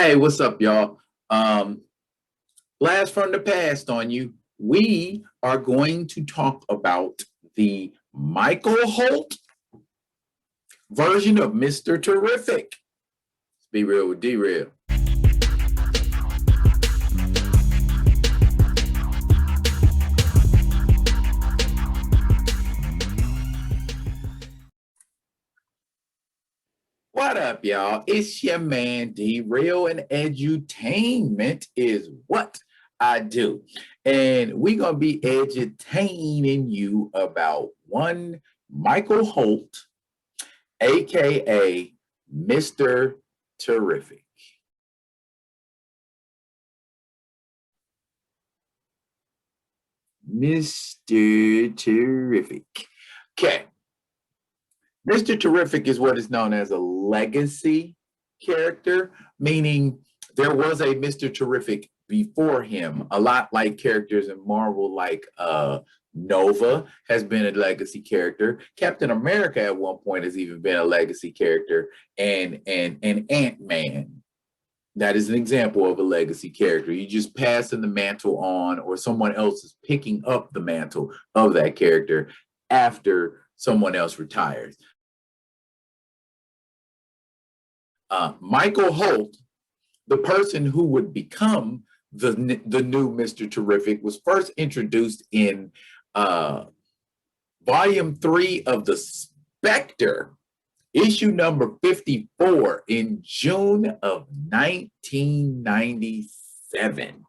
Hey, what's up, y'all? Blast from the past on you. We are going to talk about the Micheal Holt version of Mr. Terrific. Let's be real with D-Real. What up, y'all? It's your man D-Real, and edutainment is what I do. And we're going to be edutaining you about one Micheal Holt, aka Mr. Terrific. Mr. Terrific. Okay. Mr. Terrific is what is known as a legacy character, meaning there was a Mr. Terrific before him, a lot like characters in Marvel, like Nova has been a legacy character. Captain America at one point has even been a legacy character, and Ant-Man. That is an example of a legacy character. You just passing the mantle on, or someone else is picking up the mantle of that character after someone else retires. Micheal Holt, the person who would become the new Mr. Terrific, was first introduced in volume 3 of the Spectre, issue number 54, in June of 1997.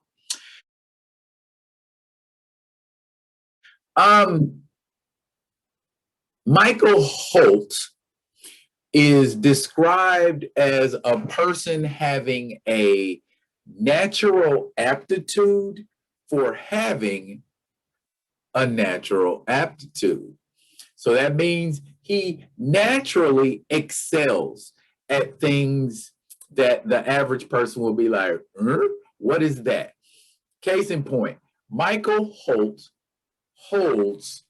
Micheal Holt is described as a person having a natural aptitude for having a natural aptitude. So that means he naturally excels at things that the average person will be like, what is that? Case in point, Micheal Holt holds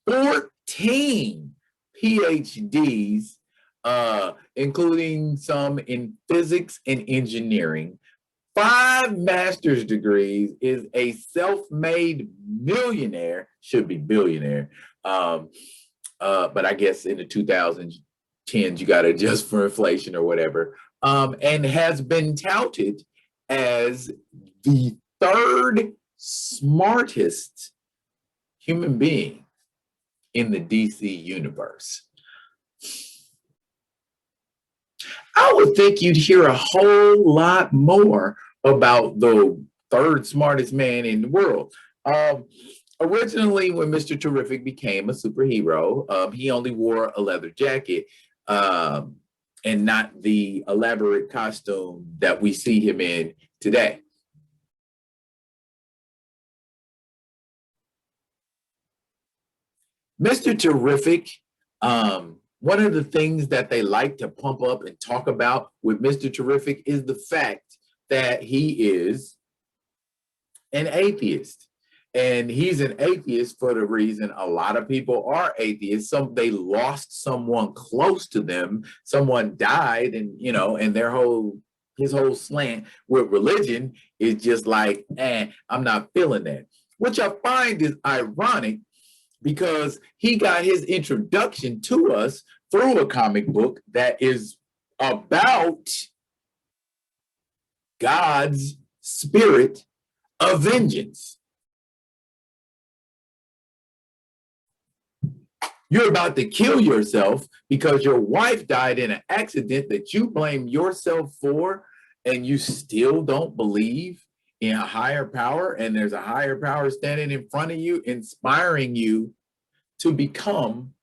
14 PhDs, including some in physics and engineering, 5 master's degrees, is a self-made millionaire, should be billionaire, but I guess in the 2010s you got to adjust for inflation or whatever, and has been touted as the 3rd smartest human being in the DC universe. I would think you'd hear a whole lot more about the 3rd smartest man in the world. Originally, when Mr. Terrific became a superhero, he only wore a leather jacket and not the elaborate costume that we see him in today. Mr. Terrific, one of the things that they like to pump up and talk about with Mr. Terrific is the fact that he is an atheist. And he's an atheist for the reason a lot of people are atheists. They lost someone close to them, someone died, and and his whole slant with religion is just like, I'm not feeling that. Which I find is ironic, because he got his introduction to us through a comic book that is about God's spirit of vengeance. You're about to kill yourself because your wife died in an accident that you blame yourself for, and you still don't believe in a higher power, and there's a higher power standing in front of you, inspiring you to become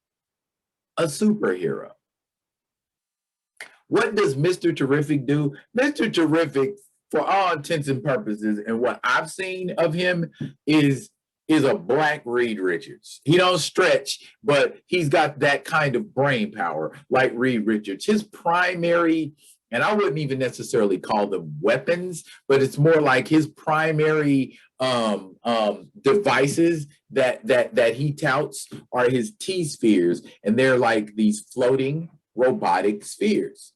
a superhero. What does Mr. Terrific do? Mr. Terrific, for all intents and purposes, and what I've seen of him, is a black Reed Richards. He don't stretch, but he's got that kind of brain power like Reed Richards. His primary, and I wouldn't even necessarily call them weapons, but it's more like his primary devices that he touts are his T-spheres, and they're like these floating robotic spheres.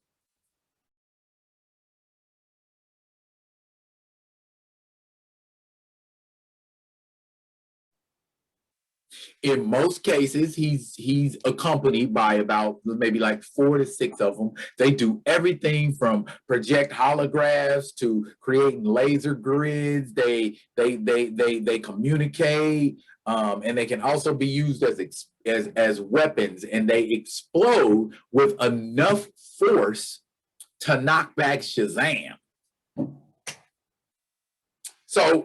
In most cases, he's accompanied by about maybe like 4 to 6 of them. They do everything from project holographs to creating laser grids. They communicate, and they can also be used as weapons, and they explode with enough force to knock back Shazam. So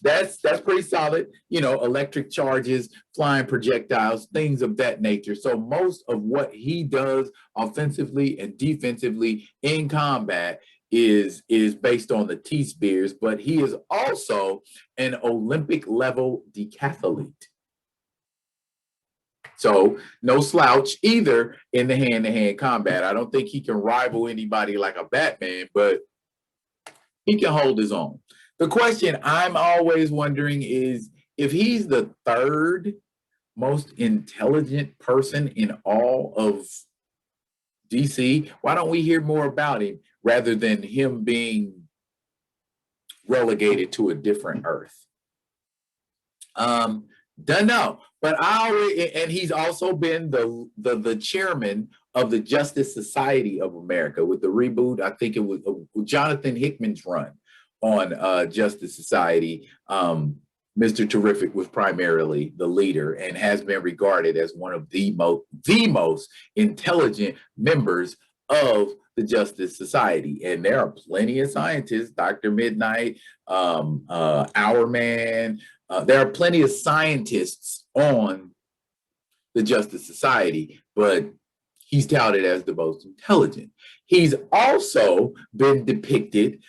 that's pretty solid, you know, electric charges, flying projectiles, things of that nature. So most of what he does offensively and defensively in combat is based on the T-Spears, but he is also an Olympic level decathlete. So no slouch either in the hand-to-hand combat. I don't think he can rival anybody like a Batman, but he can hold his own. The question I'm always wondering is, if he's the third most intelligent person in all of DC, why don't we hear more about him rather than him being relegated to a different Earth? Don't know, but and he's also been the chairman of the Justice Society of America with the reboot. I think it was Jonathan Hickman's run on Justice Society. Mr. Terrific was primarily the leader and has been regarded as one of the most intelligent members of the Justice Society. And there are plenty of scientists, Dr. Midnight, Our Man. There are plenty of scientists on the Justice Society, but he's touted as the most intelligent. He's also been depicted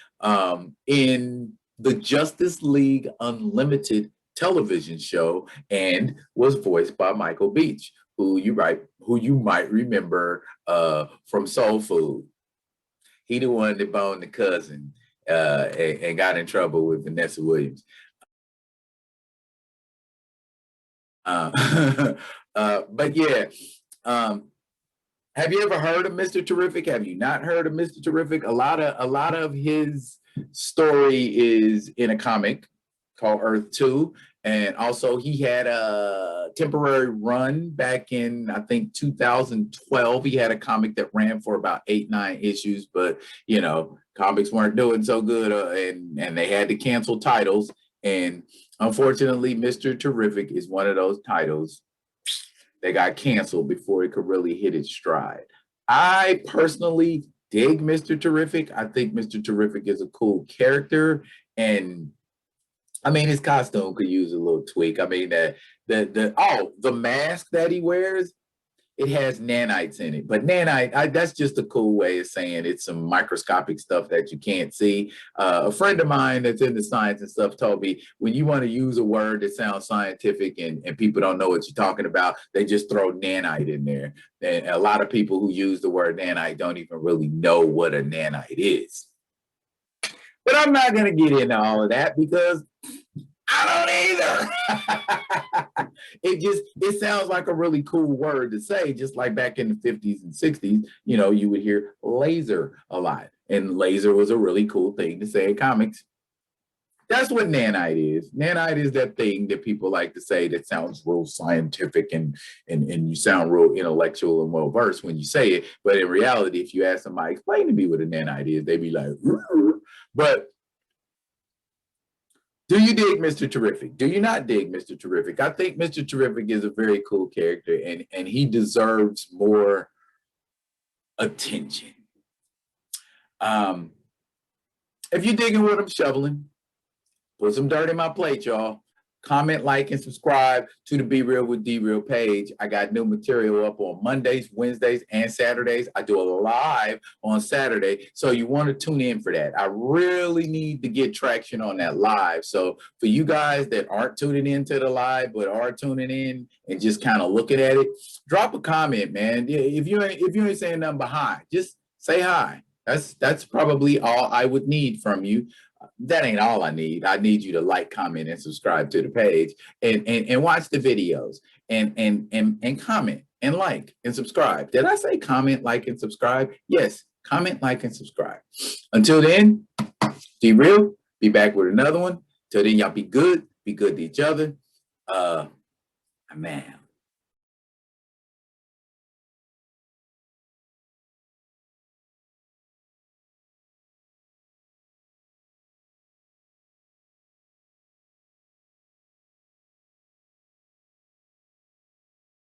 in the Justice League Unlimited television show and was voiced by Michael Beach, who you might remember from Soul Food. He the one that boned the cousin and got in trouble with Vanessa Williams. But yeah, have you ever heard of Mr. Terrific? Have you not heard of Mr. Terrific? A lot of his story is in a comic called Earth 2. And also he had a temporary run back in, I think, 2012. He had a comic that ran for about 8-9 issues, but you know, comics weren't doing so good, and they had to cancel titles. And unfortunately, Mr. Terrific is one of those titles that got canceled before it could really hit its stride. I personally dig Mr. Terrific. I think Mr. Terrific is a cool character, and I mean, his costume could use a little tweak. I mean, the mask that he wears, it has nanites in it, but nanite, that's just a cool way of saying it's some microscopic stuff that you can't see. A friend of mine that's into science and stuff told me, when you want to use a word that sounds scientific and people don't know what you're talking about, they just throw nanite in there. And a lot of people who use the word nanite don't even really know what a nanite is. But I'm not going to get into all of that because I don't either. It sounds like a really cool word to say, just like back in the 50s and 60s, you know, you would hear laser a lot. And laser was a really cool thing to say in comics. That's what nanite is. Nanite is that thing that people like to say that sounds real scientific and you sound real intellectual and well-versed when you say it. But in reality, if you ask somebody, explain to me what a nanite is, they'd be like, "Rrr." But do you dig Mr. Terrific? Do you not dig Mr. Terrific? I think Mr. Terrific is a very cool character, and he deserves more attention. If you're digging what I'm shoveling, put some dirt in my plate, y'all. Comment, like, and subscribe to the Be Real with D Real page. I got new material up on Mondays, Wednesdays, and Saturdays. I do a live on Saturday, so you want to tune in for that. I really need to get traction on that live. So for you guys that aren't tuning into the live but are tuning in and just kind of looking at it, drop a comment, man. If you ain't saying nothing but hi, just say hi. That's probably all I would need from you. That ain't all I need. I need you to like, comment, and subscribe to the page and watch the videos and comment and like and subscribe. Did I say comment, like, and subscribe? Yes, comment, like, and subscribe. Until then, be real. Be back with another one. Till then, y'all be good to each other. Man.